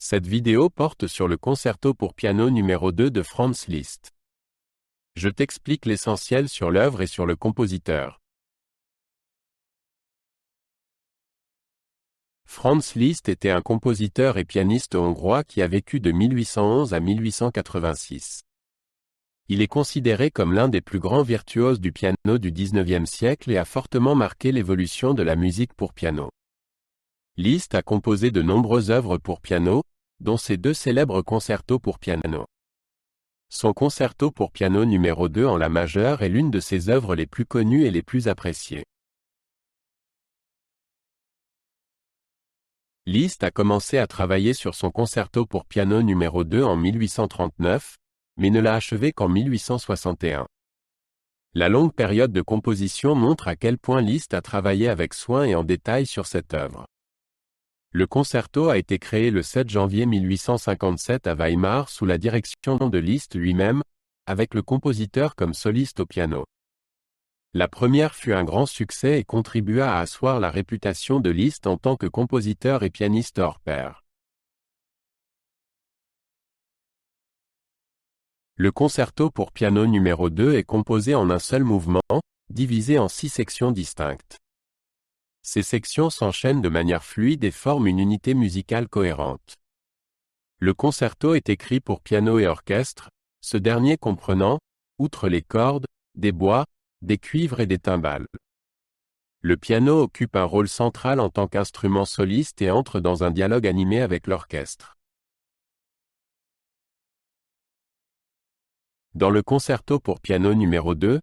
Cette vidéo porte sur le concerto pour piano numéro 2 de Franz Liszt. Je t'explique l'essentiel sur l'œuvre et sur le compositeur. Franz Liszt était un compositeur et pianiste hongrois qui a vécu de 1811 à 1886. Il est considéré comme l'un des plus grands virtuoses du piano du XIXe siècle et a fortement marqué l'évolution de la musique pour piano. Liszt a composé de nombreuses œuvres pour piano, dont ses deux célèbres concertos pour piano. Son concerto pour piano numéro 2 en la majeure est l'une de ses œuvres les plus connues et les plus appréciées. Liszt a commencé à travailler sur son concerto pour piano numéro 2 en 1839, mais ne l'a achevé qu'en 1861. La longue période de composition montre à quel point Liszt a travaillé avec soin et en détail sur cette œuvre. Le concerto a été créé le 7 janvier 1857 à Weimar sous la direction de Liszt lui-même, avec le compositeur comme soliste au piano. La première fut un grand succès et contribua à asseoir la réputation de Liszt en tant que compositeur et pianiste hors pair. Le concerto pour piano numéro 2 est composé en un seul mouvement, divisé en 6 sections distinctes. Ces sections s'enchaînent de manière fluide et forment une unité musicale cohérente. Le concerto est écrit pour piano et orchestre, ce dernier comprenant, outre les cordes, des bois, des cuivres et des timbales. Le piano occupe un rôle central en tant qu'instrument soliste et entre dans un dialogue animé avec l'orchestre. Dans le concerto pour piano numéro 2,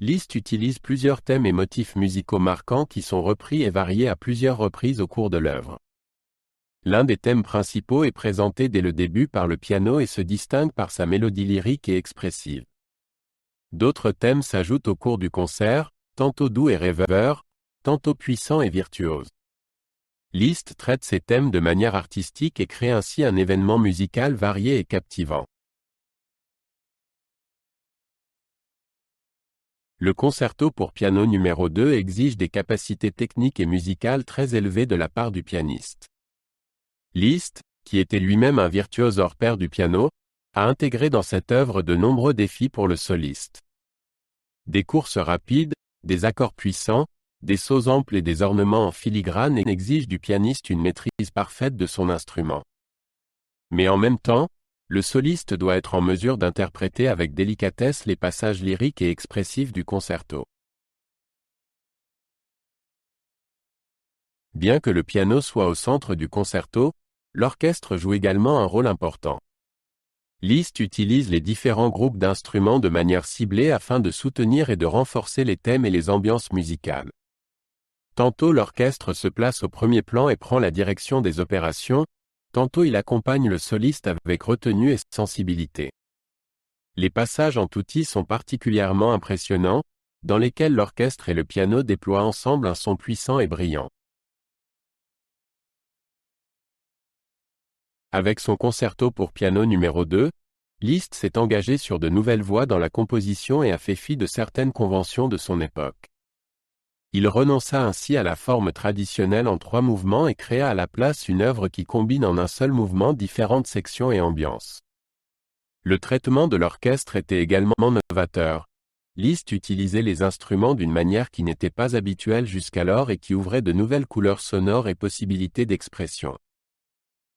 Liszt utilise plusieurs thèmes et motifs musicaux marquants qui sont repris et variés à plusieurs reprises au cours de l'œuvre. L'un des thèmes principaux est présenté dès le début par le piano et se distingue par sa mélodie lyrique et expressive. D'autres thèmes s'ajoutent au cours du concert, tantôt doux et rêveurs, tantôt puissants et virtuoses. Liszt traite ces thèmes de manière artistique et crée ainsi un événement musical varié et captivant. Le concerto pour piano numéro 2 exige des capacités techniques et musicales très élevées de la part du pianiste. Liszt, qui était lui-même un virtuose hors pair du piano, a intégré dans cette œuvre de nombreux défis pour le soliste. Des courses rapides, des accords puissants, des sauts amples et des ornements en filigrane exigent du pianiste une maîtrise parfaite de son instrument. Mais en même temps, le soliste doit être en mesure d'interpréter avec délicatesse les passages lyriques et expressifs du concerto. Bien que le piano soit au centre du concerto, l'orchestre joue également un rôle important. Liszt utilise les différents groupes d'instruments de manière ciblée afin de soutenir et de renforcer les thèmes et les ambiances musicales. Tantôt l'orchestre se place au premier plan et prend la direction des opérations, tantôt il accompagne le soliste avec retenue et sensibilité. Les passages en tutti sont particulièrement impressionnants, dans lesquels l'orchestre et le piano déploient ensemble un son puissant et brillant. Avec son concerto pour piano numéro 2, Liszt s'est engagé sur de nouvelles voies dans la composition et a fait fi de certaines conventions de son époque. Il renonça ainsi à la forme traditionnelle en 3 mouvements et créa à la place une œuvre qui combine en un seul mouvement différentes sections et ambiances. Le traitement de l'orchestre était également novateur. Liszt utilisait les instruments d'une manière qui n'était pas habituelle jusqu'alors et qui ouvrait de nouvelles couleurs sonores et possibilités d'expression.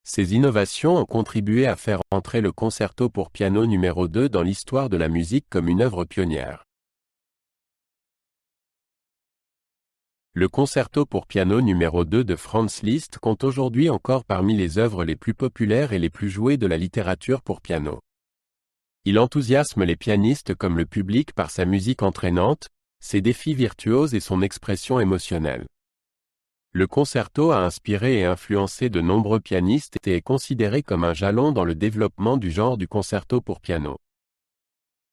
Ces innovations ont contribué à faire entrer le concerto pour piano numéro 2 dans l'histoire de la musique comme une œuvre pionnière. Le concerto pour piano numéro 2 de Franz Liszt compte aujourd'hui encore parmi les œuvres les plus populaires et les plus jouées de la littérature pour piano. Il enthousiasme les pianistes comme le public par sa musique entraînante, ses défis virtuoses et son expression émotionnelle. Le concerto a inspiré et influencé de nombreux pianistes et est considéré comme un jalon dans le développement du genre du concerto pour piano.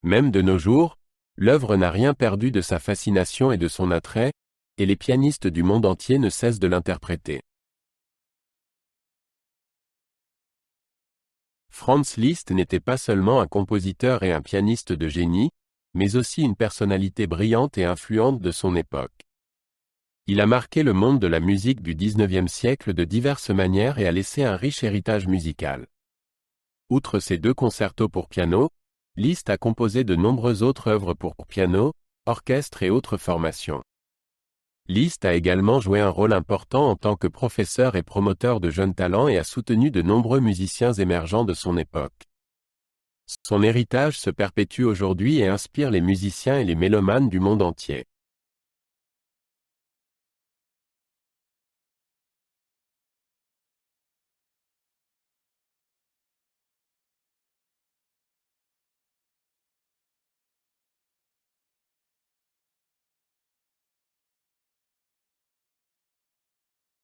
Même de nos jours, l'œuvre n'a rien perdu de sa fascination et de son attrait, et les pianistes du monde entier ne cessent de l'interpréter. Franz Liszt n'était pas seulement un compositeur et un pianiste de génie, mais aussi une personnalité brillante et influente de son époque. Il a marqué le monde de la musique du XIXe siècle de diverses manières et a laissé un riche héritage musical. Outre ces 2 concertos pour piano, Liszt a composé de nombreuses autres œuvres pour piano, orchestre et autres formations. Liszt a également joué un rôle important en tant que professeur et promoteur de jeunes talents et a soutenu de nombreux musiciens émergents de son époque. Son héritage se perpétue aujourd'hui et inspire les musiciens et les mélomanes du monde entier.